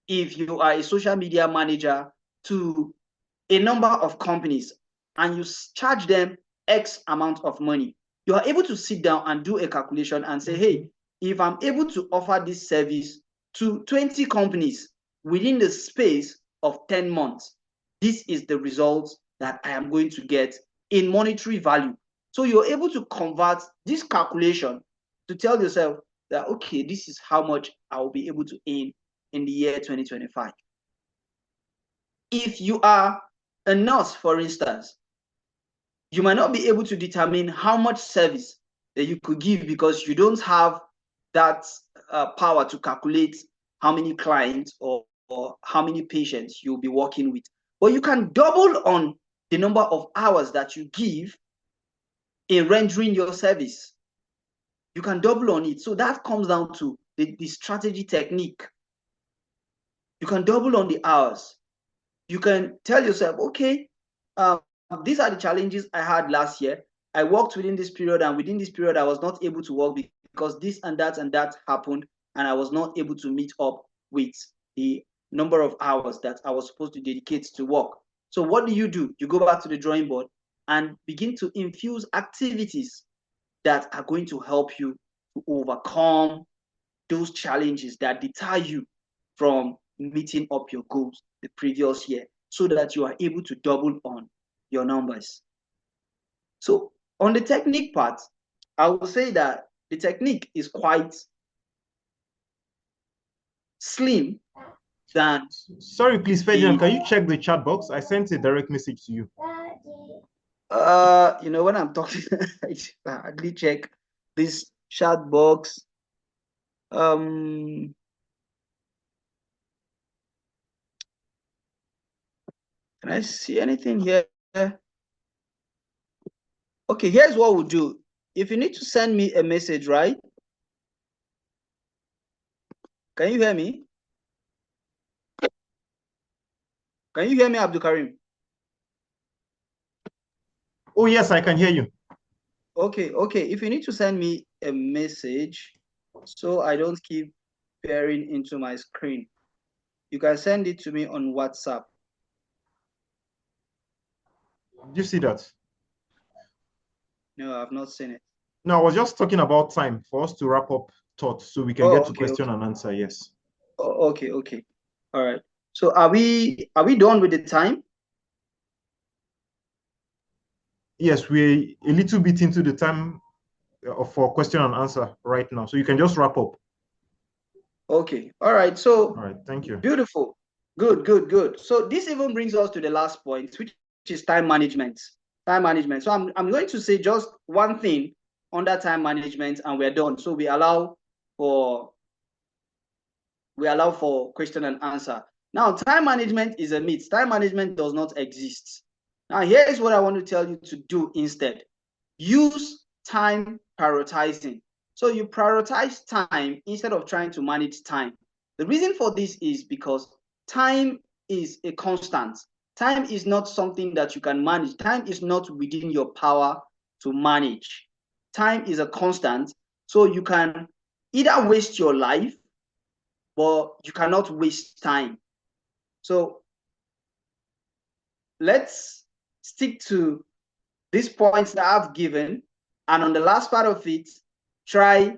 if you are a social media manager to a number of companies and you charge them X amount of money, you are able to sit down and do a calculation and say, hey, if I'm able to offer this service to 20 companies within the space of 10 months, this is the result that I am going to get in monetary value. So you're able to convert this calculation to tell yourself that, okay, this is how much I will be able to earn in the year 2025. If you are a nurse, for instance, you might not be able to determine how much service that you could give because you don't have that power to calculate how many clients or how many patients you'll be working with. But you can double on the number of hours that you give in rendering your service. You can double on it. So that comes down to the strategy technique. You can double on the hours. You can tell yourself, okay, these are the challenges I had last year. I worked within this period, and within this period, I was not able to work because this and that happened, and I was not able to meet up with the number of hours that I was supposed to dedicate to work. So what do? You go back to the drawing board and begin to infuse activities that are going to help you to overcome those challenges that deter you from meeting up your goals the previous year, so that you are able to double on your numbers. So on the technique part, I will say that the technique is quite slim than Sorry, please, Ferdinand, can you check the chat box? I sent a direct message to you. when I'm talking, I hardly check this chat box. Can I see anything here? Okay, here's what we'll do. If you need to send me a message, right? Can you hear me? Can you hear me, Abdul Karim? Oh, yes, I can hear you. Okay. If you need to send me a message so I don't keep peering into my screen, you can send it to me on WhatsApp. Do you see that? No, I've not seen it. No, I was just talking about time for us to wrap up thoughts so we can get to question and answer. Yes. Okay. All right. So are we done with the time? Yes, we're a little bit into the time for question and answer right now. So you can just wrap up. Okay. All right. So all right, thank you. Beautiful. Good. So this even brings us to the last point, which is time management. Time management. So I'm going to say just one thing under time management and we're done. So we allow for question and answer. Now, time management is a myth. Time management does not exist. Now, here is what I want to tell you to do instead. Use time prioritizing. So you prioritize time instead of trying to manage time. The reason for this is because time is a constant. Time is not something that you can manage. Time is not within your power to manage. Time is a constant. So you can either waste your life, but you cannot waste time. So let's stick to these points that I've given. And on the last part of it, try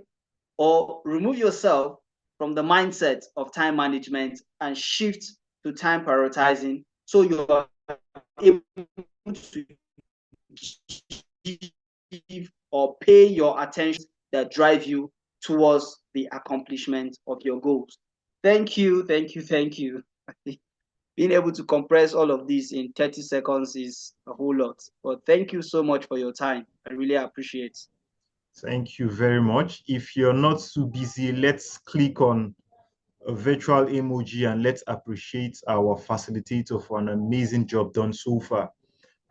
or remove yourself from the mindset of time management and shift to time prioritizing, so you're able to give or pay your attention that drive you towards the accomplishment of your goals. Thank you. Being able to compress all of this in 30 seconds is a whole lot. But thank you so much for your time. I really appreciate it. Thank you very much. If you're not too busy, let's click on a virtual emoji and let's appreciate our facilitator for an amazing job done so far.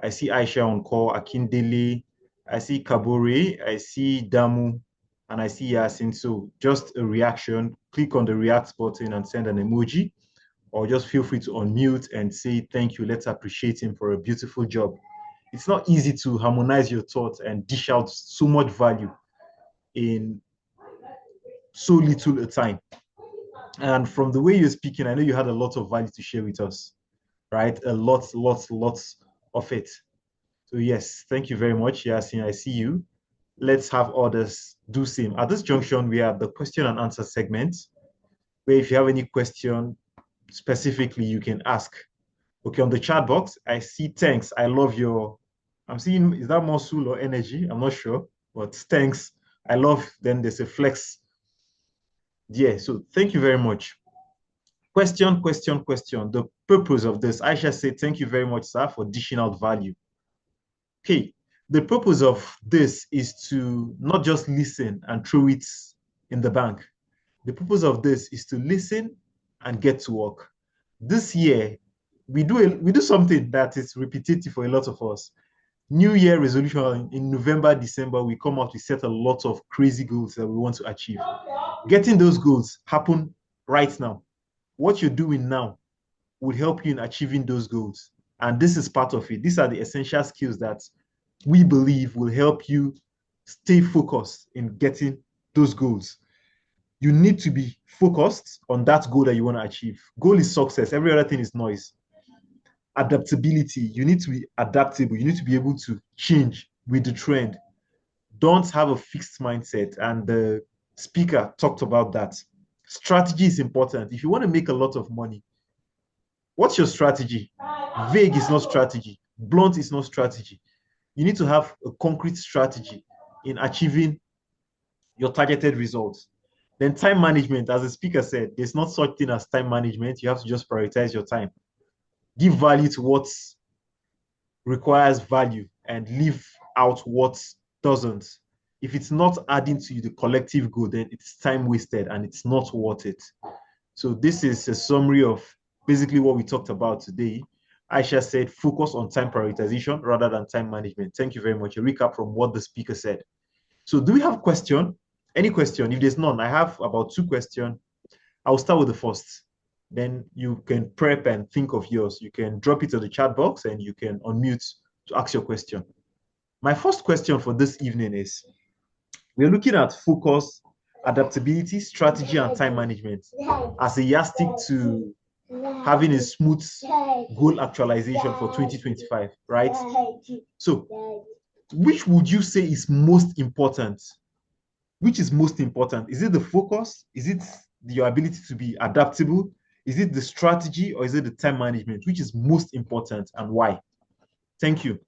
I see Aisha on call, Akindele, I see Kabore, I see Damu, and I see Yasin. So just a reaction, click on the react button and send an emoji, or just feel free to unmute and say thank you. Let's appreciate him for a beautiful job. It's not easy to harmonize your thoughts and dish out so much value in so little a time. And from the way you're speaking, I know you had a lot of value to share with us, right? Lots of it. So yes, thank you very much, Yasin. I see you. Let's have others do same. At this junction, we have the question and answer segment, where if you have any question specifically, you can ask. Okay, on the chat box, I see thanks. I love your, I'm seeing, is that muscle or energy? I'm not sure, but thanks. I love, then there's a flex. Yeah, so thank you very much. Question. The purpose of this, Aisha said, thank you very much, sir, for dishing out value. Okay, the purpose of this is to not just listen and throw it in the bank. The purpose of this is to listen and get to work. This year, we do something that is repetitive for a lot of us. New Year resolution in November, December, we come out, we set a lot of crazy goals that we want to achieve. Getting those goals happen right now. What you're doing now will help you in achieving those goals. And this is part of it. These are the essential skills that we believe will help you stay focused in getting those goals. You need to be focused on that goal that you want to achieve. Goal is success. Every other thing is noise. adaptability. You need to be adaptable. You need to be able to change with the trend. Don't have a fixed mindset. And the speaker talked about that. Strategy is important. If you want to make a lot of money, what's your strategy? Vague is not strategy. Blunt is not strategy. You need to have a concrete strategy in achieving your targeted results. Then time management, as the speaker said, there's not such thing as time management. You have to just prioritize your time. Give value to what requires value and leave out what doesn't. If it's not adding to the collective good, then it's time wasted and it's not worth it. So this is a summary of basically what we talked about today. Aisha said, focus on time prioritization rather than time management. Thank you very much. A recap from what the speaker said. So do we have a question? Any question? If there's none, I have about 2 questions. I'll start with the first. Then you can prep and think of yours. You can drop it to the chat box and you can unmute to ask your question. My first question for this evening is, we're looking at focus, adaptability, strategy, and time management as a yardstick to having a smooth goal actualization for 2025, right? So which would you say is most important? Which is most important? Is it the focus? Is it your ability to be adaptable? Is it the strategy, or is it the time management? Which is most important and why? Thank you.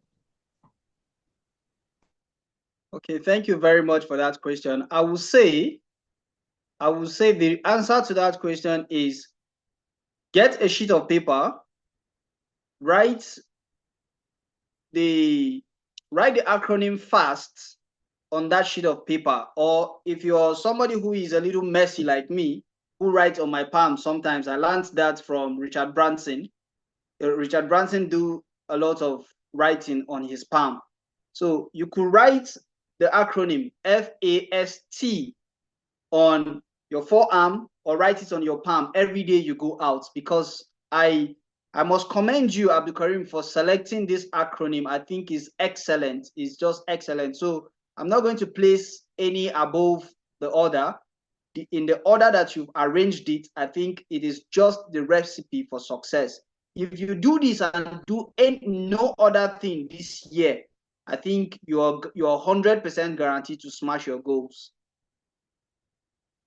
Okay, thank you very much for that question. I will say the answer to that question is get a sheet of paper, write the acronym FAST on that sheet of paper. Or if you're somebody who is a little messy like me, who writes on my palm sometimes, I learned that from Richard Branson. Richard Branson do a lot of writing on his palm. So you could write the acronym F.A.S.T on your forearm or write it on your palm every day you go out, because I must commend you, Abdul Karim, for selecting this acronym. I think is excellent. It's just excellent. So I'm not going to place any above the other. In the order that you've arranged it, I think it is just the recipe for success. If you do this and do no other thing this year, I think you're 100% guaranteed to smash your goals.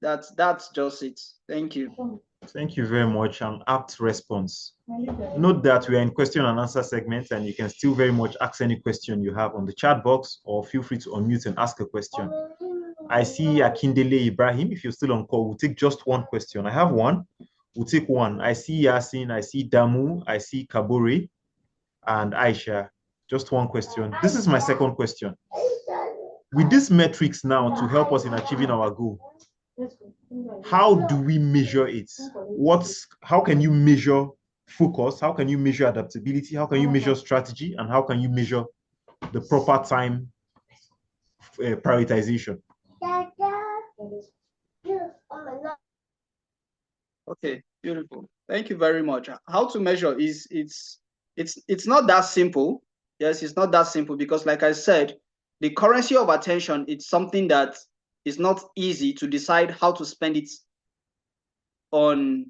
That's just it. Thank you. Thank you very much. An apt response. Note that we are in question and answer segment, and you can still very much ask any question you have on the chat box, or feel free to unmute and ask a question. I see Akindele Ibrahim. If you're still on call, we'll take just one question. I have one. We'll take one. I see Yasin, I see Damu, I see Kaburi, and Aisha. Just one question. This is my second question. With these metrics now to help us in achieving our goal, how do we measure it? How can you measure focus? How can you measure adaptability? How can you measure strategy? And how can you measure the proper time prioritization? Okay, beautiful. Thank you very much. How to measure is it's not that simple. Yes, it's not that simple, because like I said, the currency of attention, it's something that is not easy to decide how to spend it on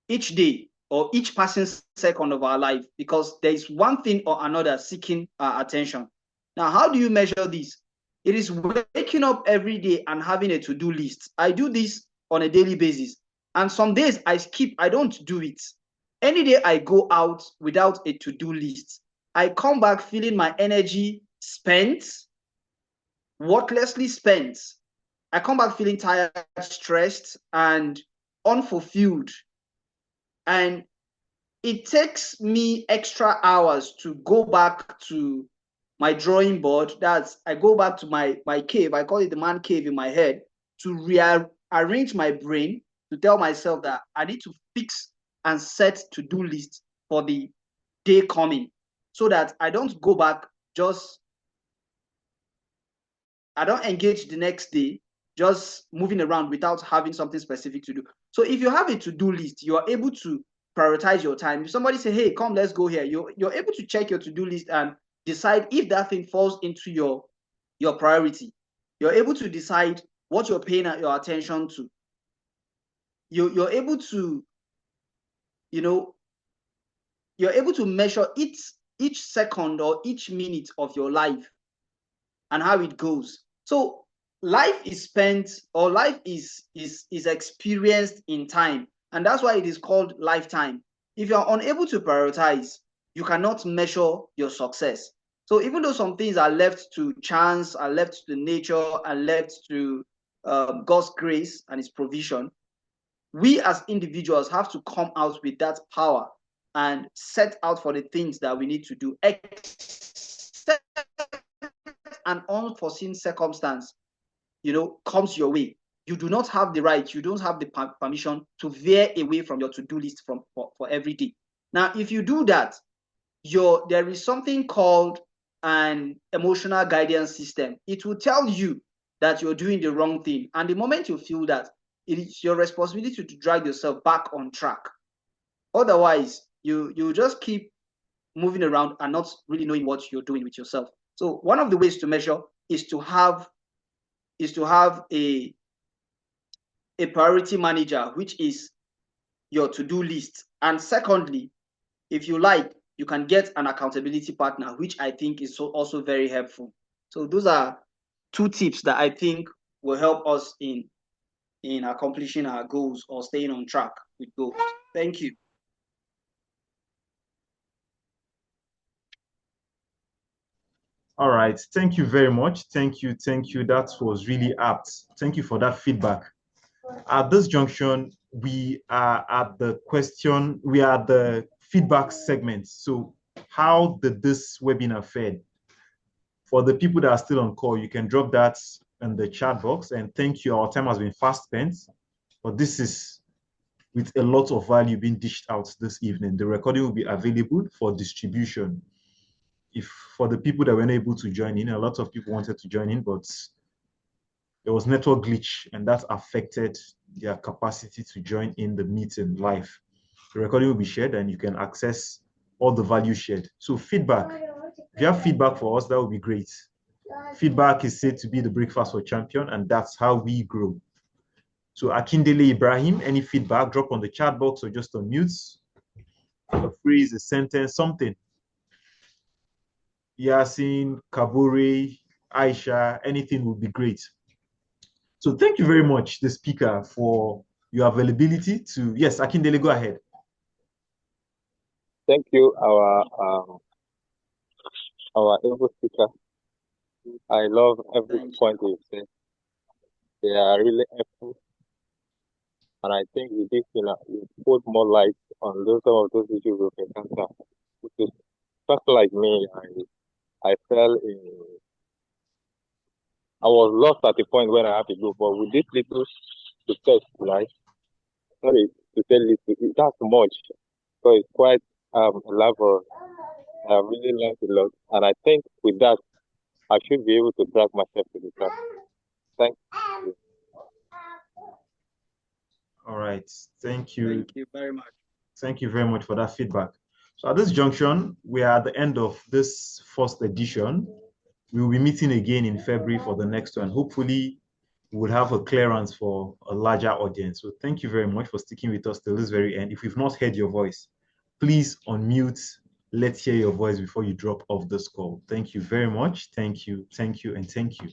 each day or each passing second of our life, because there is one thing or another seeking our attention. Now, how do you measure this? It is waking up every day and having a to-do list. I do this on a daily basis, and some days I skip, I don't do it. Any day I go out without a to-do list, I come back feeling my energy spent, worthlessly spent. I come back feeling tired, stressed, and unfulfilled. And it takes me extra hours to go back to my drawing board. That's, I go back to my cave. I call it the man cave in my head, to rearrange my brain, to tell myself that I need to fix and set to-do list for the day coming, so that I don't go back, I don't engage the next day just moving around without having something specific to do. So if you have a to-do list, you are able to prioritize your time. If somebody say, hey, come, let's go here, you're able to check your to-do list and decide if that thing falls into your priority. You're able to decide what you're paying your attention to. You're able to, you're able to measure each second or each minute of your life and how it goes. So life is spent, or life is experienced in time, and that's why it is called lifetime. If you're unable to prioritize, you cannot measure your success. So even though some things are left to chance, are left to nature, are left to God's grace and His provision, we as individuals have to come out with that power and set out for the things that we need to do, except an unforeseen circumstance, comes your way. You do not have the right, you don't have the permission to veer away from your to-do list for every day. Now, if you do that, there is something called an emotional guidance system. It will tell you that you're doing the wrong thing. And the moment you feel that, it is your responsibility to drag yourself back on track. Otherwise, you just keep moving around and not really knowing what you're doing with yourself. So one of the ways to measure is to have a priority manager, which is your to-do list. And secondly, if you like, you can get an accountability partner, which I think is also very helpful. So those are 2 tips that I think will help us in accomplishing our goals or staying on track with goals. Thank you. All right. Thank you very much. Thank you. That was really apt. Thank you for that feedback. At this junction, we are at the feedback segment. So how did this webinar fare? For the people that are still on call, you can drop that in the chat box. And thank you. Our time has been fast spent, but this is with a lot of value being dished out this evening. The recording will be available for distribution. If for the people that were not able to join in, a lot of people wanted to join in, but there was network glitch and that affected their capacity to join in the meeting live. The recording will be shared and you can access all the value shared. So feedback, if you have feedback for us, that would be great. Feedback is said to be the breakfast for champion, and that's how we grow. So Akindele Ibrahim, any feedback, drop on the chat box or just unmute. A phrase, a sentence, something. Yasin, Kabore, Aisha, anything would be great. So thank you very much, the speaker, for your availability to, yes, Akindele, go ahead. Thank you, our able speaker. I love every point you say. They are really helpful. And I think with this, you put more light on some of those issues we encounter. Which is just like me, I fell in. I was lost at the point when I had to go, but with this little success, right? Sorry to tell you, that's much. So it's quite elaborate. I really learned a lot, and I think with that, I should be able to drag myself to the track. Thank you. All right. Thank you. Thank you very much. Thank you very much for that feedback. So at this junction, we are at the end of this first edition. We will be meeting again in February for the next one. Hopefully, we will have a clearance for a larger audience. So thank you very much for sticking with us till this very end. If we've not heard your voice, please unmute. Let's hear your voice before you drop off this call. Thank you very much. Thank you, and thank you.